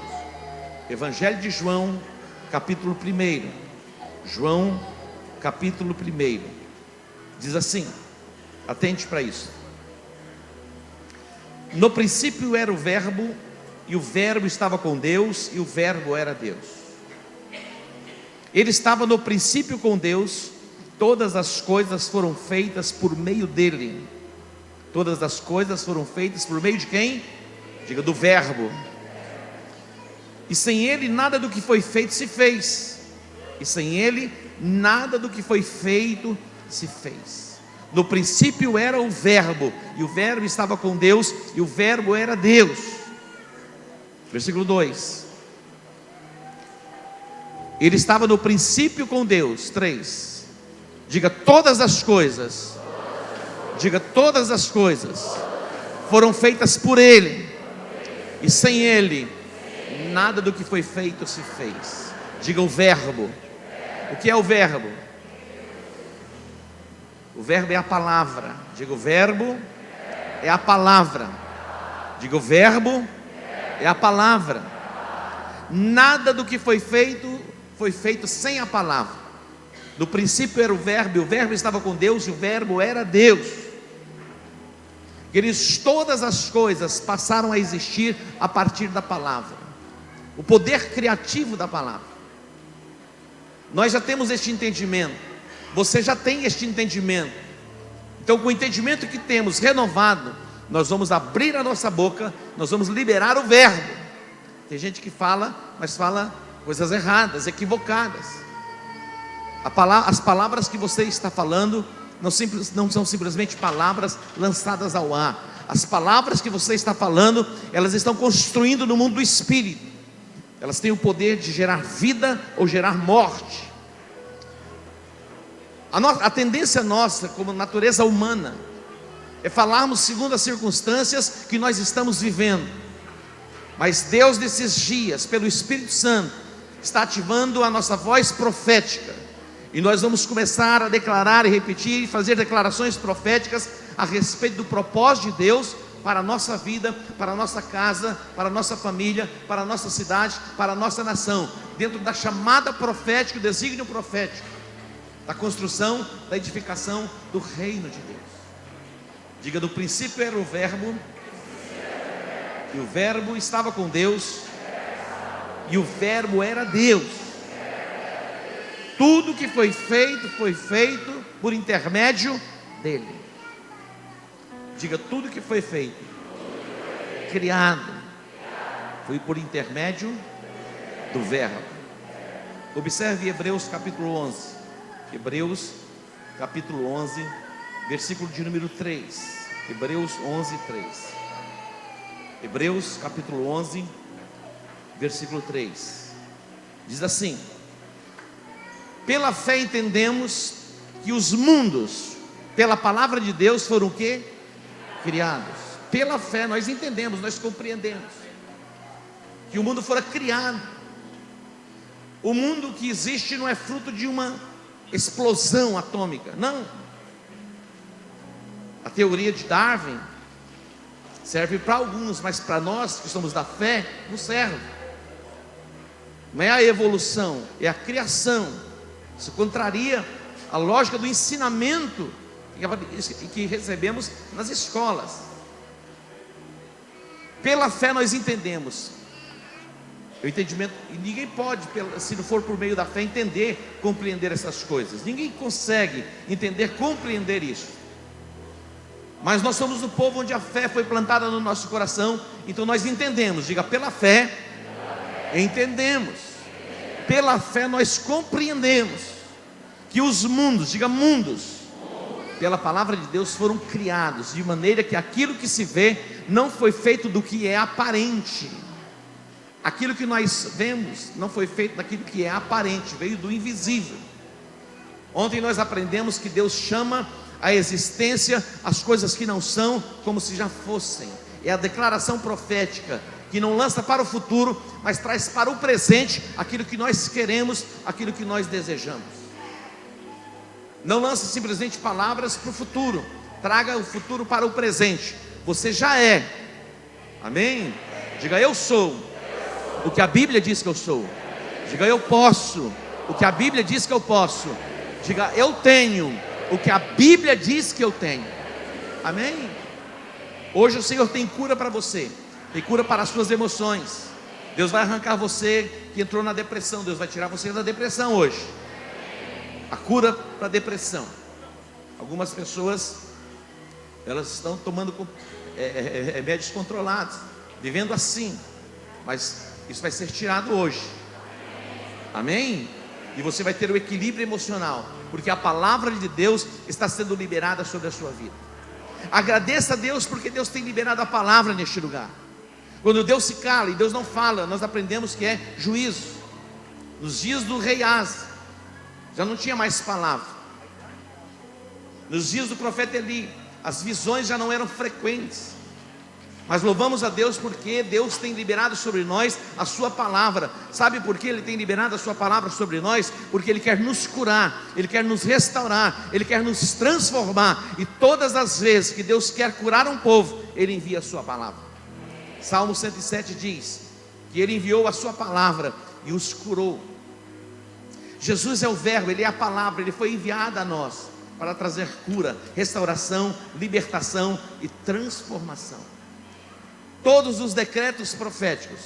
Evangelho de João, capítulo 1. João, capítulo 1. Diz assim, atente para isso. No princípio era o Verbo, e o Verbo estava com Deus, e o Verbo era Deus. Ele estava no princípio com Deus, todas as coisas foram feitas por meio dele. Todas as coisas foram feitas por meio de quem? Diga, do Verbo. E sem ele nada do que foi feito se fez. E sem ele nada do que foi feito se fez. No princípio era o Verbo, e o Verbo estava com Deus, e o Verbo era Deus. Versículo 2. Ele estava no princípio com Deus. 3. Diga, todas as coisas. Diga, todas as coisas foram feitas por Ele, e sem Ele nada do que foi feito se fez. Diga, o Verbo. O que é o Verbo? O Verbo é a palavra. Diga, o Verbo é a palavra. Diga, o Verbo é a palavra. Nada do que foi feito sem a palavra. No princípio era o Verbo, e o Verbo estava com Deus, e o Verbo era Deus. Queridos, todas as coisas passaram a existir a partir da palavra. O poder criativo da palavra. Nós já temos este entendimento. Você já tem este entendimento. Então, com o entendimento que temos renovado, nós vamos abrir a nossa boca, nós vamos liberar o Verbo. Tem gente que fala, mas fala coisas erradas, equivocadas. As palavras que você está falando não são simplesmente palavras lançadas ao ar. As palavras que você está falando, elas estão construindo no mundo do Espírito. Elas têm o poder de gerar vida ou gerar morte. A tendência nossa, como natureza humana, é falarmos segundo as circunstâncias que nós estamos vivendo. Mas Deus, nesses dias, pelo Espírito Santo, está ativando a nossa voz profética. E nós vamos começar a declarar e repetir e fazer declarações proféticas a respeito do propósito de Deus para a nossa vida, para a nossa casa, para a nossa família, para a nossa cidade, para a nossa nação, dentro da chamada profética, o desígnio profético, da construção, da edificação do reino de Deus. Diga, no princípio era o Verbo, e o Verbo estava com Deus, e o Verbo era Deus. Tudo que foi feito por intermédio dele. Diga, tudo que foi feito, criado, foi por intermédio do Verbo. Observe Hebreus capítulo 11. Hebreus capítulo 11, versículo de número 3. Hebreus 11, 3. Hebreus capítulo 11, versículo 3. Diz assim: pela fé entendemos que os mundos, pela palavra de Deus, foram o quê? Criados. Pela fé nós entendemos, nós compreendemos que o mundo fora criado. O mundo que existe não é fruto de uma explosão atômica, não. A teoria de Darwin serve para alguns, mas para nós que somos da fé, não serve. Não é a evolução, é a criação. Isso contraria a lógica do ensinamento que recebemos nas escolas. Pela fé nós entendemos. O entendimento, e ninguém pode, se não for por meio da fé, entender, compreender essas coisas. Ninguém consegue entender, compreender isso. Mas nós somos o povo onde a fé foi plantada no nosso coração. Então nós entendemos. Diga, pela fé entendemos. Pela fé nós compreendemos que os mundos, diga mundos, pela palavra de Deus foram criados, de maneira que aquilo que se vê não foi feito do que é aparente. Aquilo que nós vemos não foi feito daquilo que é aparente, veio do invisível. Ontem nós aprendemos que Deus chama a existência as coisas que não são como se já fossem. É a declaração profética que não lança para o futuro, mas traz para o presente aquilo que nós queremos, aquilo que nós desejamos. Não lança simplesmente palavras para o futuro, traga o futuro para o presente. Você já é, amém? Diga, eu sou o que a Bíblia diz que eu sou. Diga, eu posso o que a Bíblia diz que eu posso. Diga, eu tenho o que a Bíblia diz que eu tenho. Amém? Hoje o Senhor tem cura para você, tem cura para as suas emoções. Deus vai arrancar você que entrou na depressão. Deus vai tirar você da depressão hoje. A cura para a depressão. Algumas pessoas, elas estão tomando remédios controlados, vivendo assim, mas isso vai ser tirado hoje. Amém? E você vai ter o equilíbrio emocional, porque a palavra de Deus está sendo liberada sobre a sua vida. Agradeça a Deus, porque Deus tem liberado a palavra neste lugar. Quando Deus se cala e Deus não fala, nós aprendemos que é juízo. Nos dias do rei Asa, já não tinha mais palavra. Nos dias do profeta Eli, as visões já não eram frequentes. Mas louvamos a Deus porque Deus tem liberado sobre nós a sua palavra. Sabe por que Ele tem liberado a sua palavra sobre nós? Porque Ele quer nos curar, Ele quer nos restaurar, Ele quer nos transformar. E todas as vezes que Deus quer curar um povo, Ele envia a sua palavra. Salmo 107 diz que Ele enviou a sua palavra e os curou. Jesus é o verbo, Ele é a palavra, Ele foi enviado a nós para trazer cura, restauração, libertação e transformação. Todos os decretos proféticos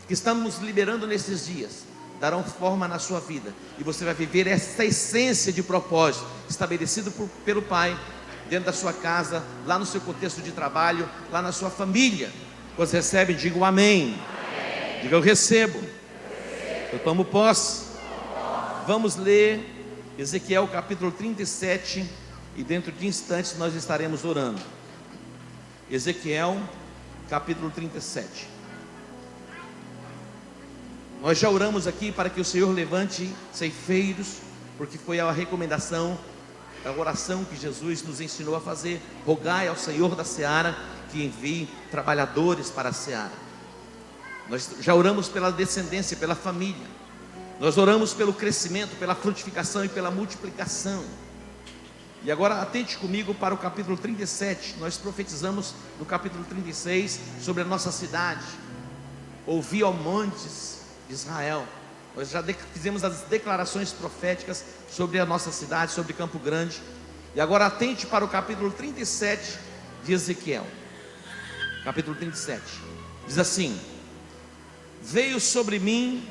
que estamos liberando nesses dias darão forma na sua vida, e você vai viver essa essência de propósito estabelecido pelo Pai, dentro da sua casa, lá no seu contexto de trabalho, lá na sua família. Você recebe, diga o amém. Diga, eu recebo. Eu tomo posse. Vamos ler Ezequiel capítulo 37, e dentro de instantes nós estaremos orando. Ezequiel capítulo 37. Nós já oramos aqui para que o Senhor levante ceifeiros, porque foi a recomendação, a oração que Jesus nos ensinou a fazer. Rogai ao Senhor da seara que envie trabalhadores para a seara. Nós já oramos pela descendência, pela família. Nós oramos pelo crescimento, pela frutificação e pela multiplicação. E agora atente comigo para o capítulo 37. Nós profetizamos no capítulo 36 sobre a nossa cidade. Ouvi, ó montes de Israel. Nós já fizemos as declarações proféticas sobre a nossa cidade, sobre Campo Grande. E agora atente para o capítulo 37 de Ezequiel. Capítulo 37. Diz assim: veio sobre mim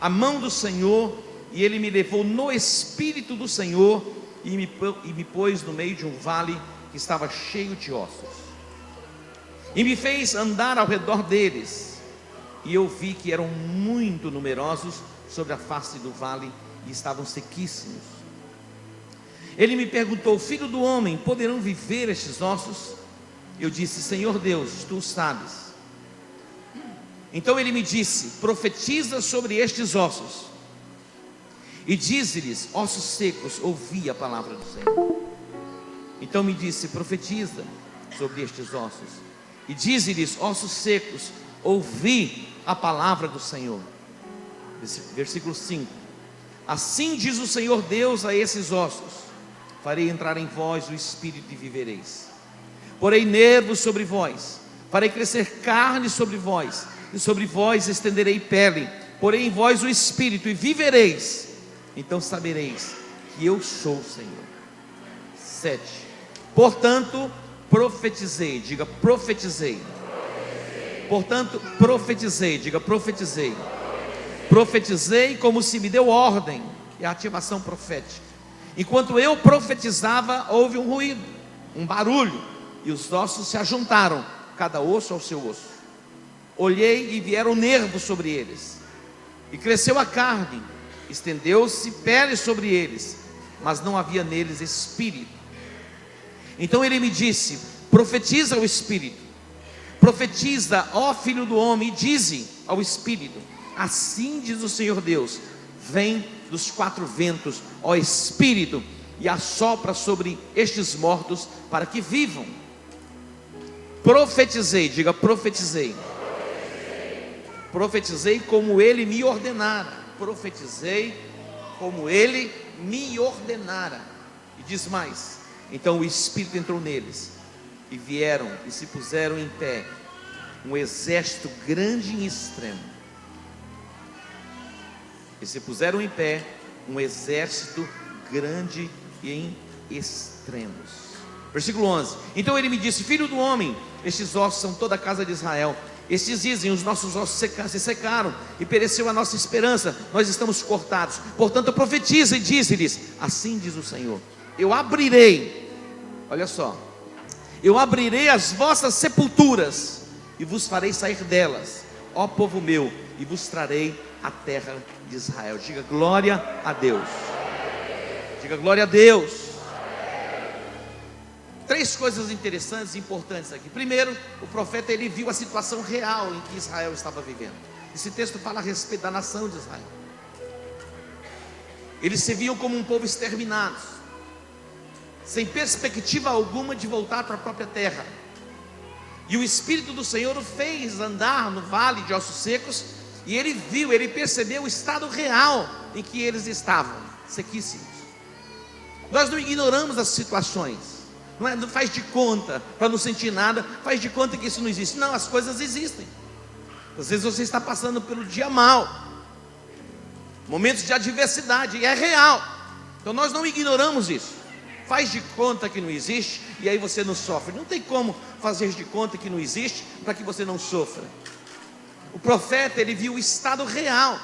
a mão do Senhor, e Ele me levou no Espírito do Senhor, e me pôs no meio de um vale que estava cheio de ossos, e me fez andar ao redor deles, e eu vi que eram muito numerosos sobre a face do vale, e estavam sequíssimos. Ele me perguntou: filho do homem, poderão viver estes ossos? Eu disse: Senhor Deus, tu sabes. Então ele me disse: profetiza sobre estes ossos, e dize-lhes: ossos secos, ouvi a palavra do Senhor. Então me disse: profetiza sobre estes ossos, e dize-lhes: ossos secos, ouvi a palavra do Senhor. Versículo 5: assim diz o Senhor Deus a esses ossos: farei entrar em vós o espírito e vivereis. Porei nervos sobre vós, farei crescer carne sobre vós, e sobre vós estenderei pele. Porei em vós o espírito e vivereis. Então sabereis que eu sou o Senhor. 7: portanto profetizei. Diga: profetizei. Portanto profetizei. Diga: profetizei. Profetizei como se me deu ordem. É a ativação profética. Enquanto eu profetizava, houve um ruído, um barulho, e os ossos se ajuntaram, cada osso ao seu osso. Olhei e vieram nervos sobre eles, e cresceu a carne, estendeu-se pele sobre eles, mas não havia neles espírito. Então ele me disse: profetiza ao espírito, profetiza, ó filho do homem, e dize ao espírito: assim diz o Senhor Deus: vem dos quatro ventos, ó espírito, e assopra sobre estes mortos para que vivam. Profetizei. Diga: profetizei. Profetizei como ele me ordenara. Profetizei como ele me ordenara. E diz mais: então o Espírito entrou neles, e vieram e se puseram em pé um exército grande e extremo. E se puseram em pé um exército grande e em extremos. Versículo 11: então ele me disse: filho do homem, estes ossos são toda a casa de Israel. Estes dizem: os nossos ossos se secaram, e pereceu a nossa esperança, nós estamos cortados. Portanto profetiza e dize-lhes: assim diz o Senhor: eu abrirei, olha só, eu abrirei as vossas sepulturas, e vos farei sair delas, ó povo meu, e vos trarei a terra de Israel. Diga glória a Deus. Diga glória a Deus. Três coisas interessantes e importantes aqui. Primeiro, o profeta ele viu a situação real em que Israel estava vivendo. Esse texto fala a respeito da nação de Israel. Eles se viam como um povo exterminado, sem perspectiva alguma de voltar para a própria terra. E o Espírito do Senhor o fez andar no vale de ossos secos, e ele viu, ele percebeu o estado real em que eles estavam, sequíssimos. Nós não ignoramos as situações. Não faz de conta, para não sentir nada, faz de conta que isso não existe. Não, as coisas existem. Às vezes você está passando pelo dia mal, momentos de adversidade, e é real. Então nós não ignoramos isso. Faz de conta que não existe, e aí você não sofre. Não tem como fazer de conta que não existe, para que você não sofra. O profeta, ele viu o estado real,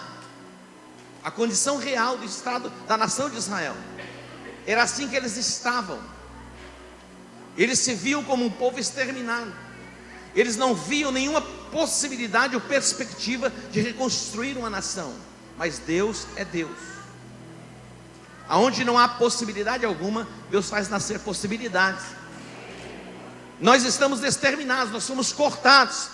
a condição real do estado da nação de Israel. Era assim que eles estavam. Eles se viam como um povo exterminado. Eles não viam nenhuma possibilidade ou perspectiva de reconstruir uma nação. Mas Deus é Deus. Aonde não há possibilidade alguma, Deus faz nascer possibilidades. Nós estamos exterminados, nós somos cortados.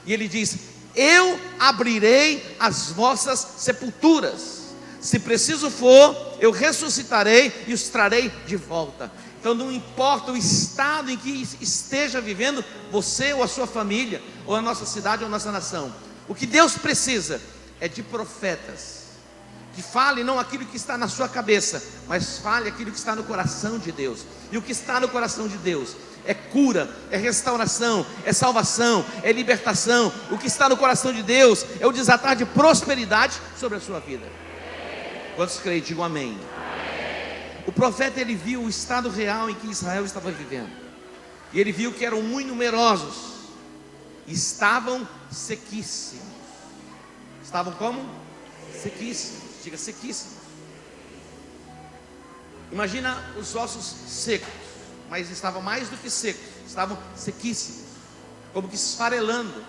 E Ele diz: eu abrirei as vossas sepulturas. Se preciso for, eu ressuscitarei e os trarei de volta. Então não importa o estado em que esteja vivendo você ou a sua família, ou a nossa cidade ou a nossa nação. O que Deus precisa é de profetas que fale não aquilo que está na sua cabeça, mas fale aquilo que está no coração de Deus. E o que está no coração de Deus é cura, é restauração, é salvação, é libertação. O que está no coração de Deus é o desatar de prosperidade sobre a sua vida. Quantos creem? Digam amém. O profeta, ele viu o estado real em que Israel estava vivendo. E ele viu que eram muito numerosos. Estavam sequíssimos. Estavam como? Sequíssimos. Diga sequíssimos. Imagina os ossos secos, mas estavam mais do que secos, estavam sequíssimos, como que esfarelando,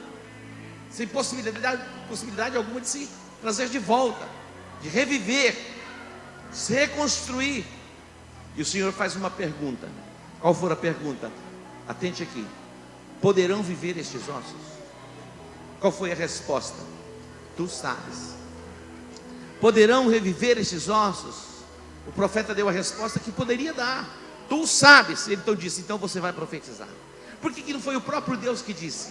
sem possibilidade alguma de se trazer de volta, de reviver, se reconstruir. E o Senhor faz uma pergunta. Qual for a pergunta? Atente aqui: poderão viver estes ossos? Qual foi a resposta? Tu sabes. Poderão reviver esses ossos? O profeta deu a resposta que poderia dar. Tu sabes. Ele então disse, então você vai profetizar. Por que não foi o próprio Deus que disse?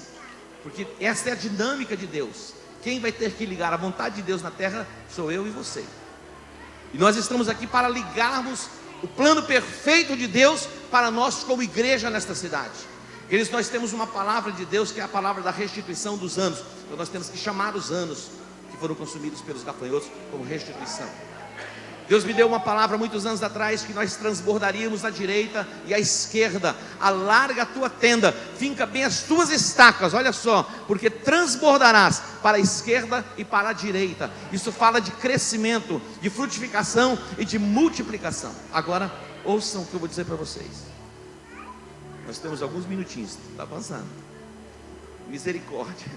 Porque essa é a dinâmica de Deus. Quem vai ter que ligar a vontade de Deus na terra sou eu e você. E nós estamos aqui para ligarmos o plano perfeito de Deus para nós como igreja nesta cidade. Queridos, nós temos uma palavra de Deus que é a palavra da restituição dos anos. Então nós temos que chamar os anos que foram consumidos pelos gafanhotos como restituição. Deus me deu uma palavra muitos anos atrás que nós transbordaríamos à direita e à esquerda. Alarga a tua tenda, finca bem as tuas estacas, olha só, porque transbordarás para a esquerda e para a direita. Isso fala de crescimento, de frutificação e de multiplicação. Agora, ouçam o que eu vou dizer para vocês. Nós temos alguns minutinhos, está avançando. Misericórdia.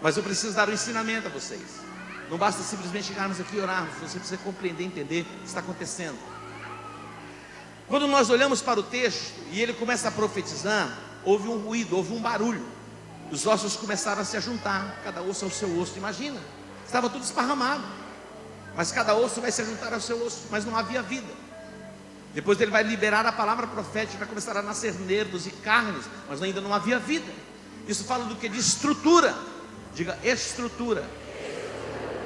Mas eu preciso dar um ensinamento a vocês. Não basta simplesmente chegarmos aqui e orarmos. Você precisa compreender, entender o que está acontecendo. Quando nós olhamos para o texto e ele começa a profetizar, houve um ruído, houve um barulho. Os ossos começaram a se juntar, cada osso ao seu osso. Imagina, estava tudo esparramado, mas cada osso vai se juntar ao seu osso, mas não havia vida. Depois ele vai liberar a palavra profética, vai começar a nascer nervos e carnes, mas ainda não havia vida. Isso fala do que? De estrutura. Diga estrutura.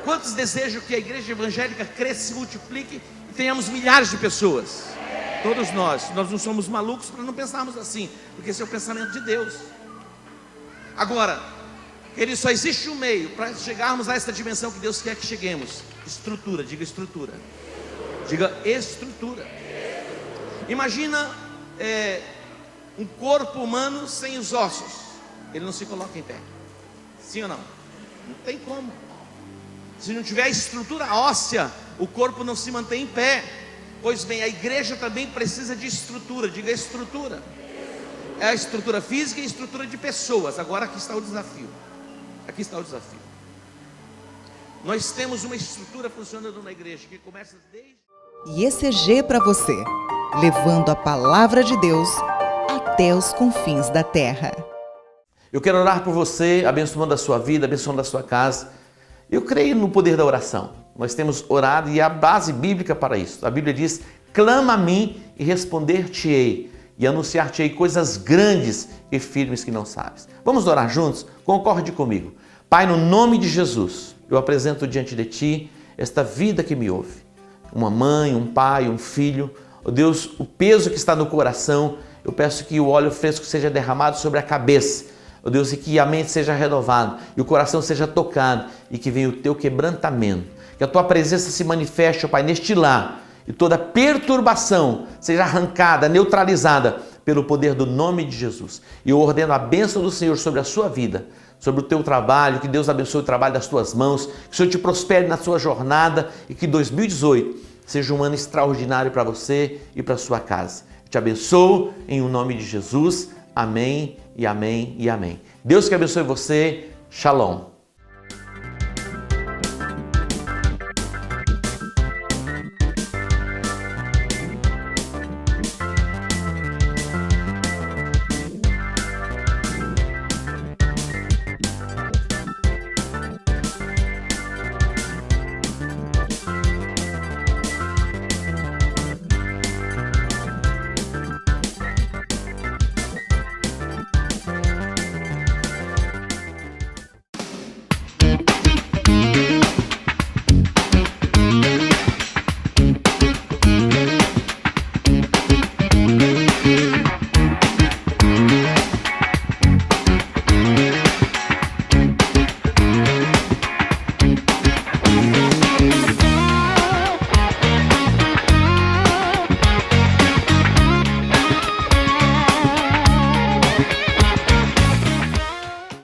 Quantos desejam que a igreja evangélica cresça, se multiplique e tenhamos milhares de pessoas? Todos nós não somos malucos para não pensarmos assim, porque esse é o pensamento de Deus. Agora, ele só existe um meio para chegarmos a essa dimensão que Deus quer que cheguemos. Estrutura, diga estrutura. Diga estrutura. Imagina um corpo humano sem os ossos. Ele não se coloca em pé. Sim ou não? Não tem como. Se não tiver estrutura óssea, o corpo não se mantém em pé. Pois bem, a igreja também precisa de estrutura. Diga estrutura. É a estrutura física e a estrutura de pessoas. Agora aqui está o desafio. Aqui está o desafio. Nós temos uma estrutura funcionando na igreja que começa desde... IECG para você, levando a palavra de Deus até os confins da terra. Eu quero orar por você, abençoando a sua vida, abençoando a sua casa. Eu creio no poder da oração. Nós temos orado e há base bíblica para isso. A Bíblia diz, clama a mim e responder-te-ei, e anunciar-te-ei coisas grandes e firmes que não sabes. Vamos orar juntos? Concorde comigo. Pai, no nome de Jesus, eu apresento diante de Ti esta vida que me ouve. Uma mãe, um pai, um filho. Oh Deus, o peso que está no coração, eu peço que o óleo fresco seja derramado sobre a cabeça. Oh Deus, e que a mente seja renovada, e o coração seja tocado, e que venha o Teu quebrantamento. Que a Tua presença se manifeste, oh Pai, neste lar, e toda perturbação seja arrancada, neutralizada, pelo poder do nome de Jesus. E eu ordeno a bênção do Senhor sobre a sua vida, sobre o teu trabalho, que Deus abençoe o trabalho das tuas mãos, que o Senhor te prospere na sua jornada, e que 2018 seja um ano extraordinário para você e para a sua casa. Eu te abençoo em nome de Jesus. Amém e amém e amém. Deus que abençoe você. Shalom.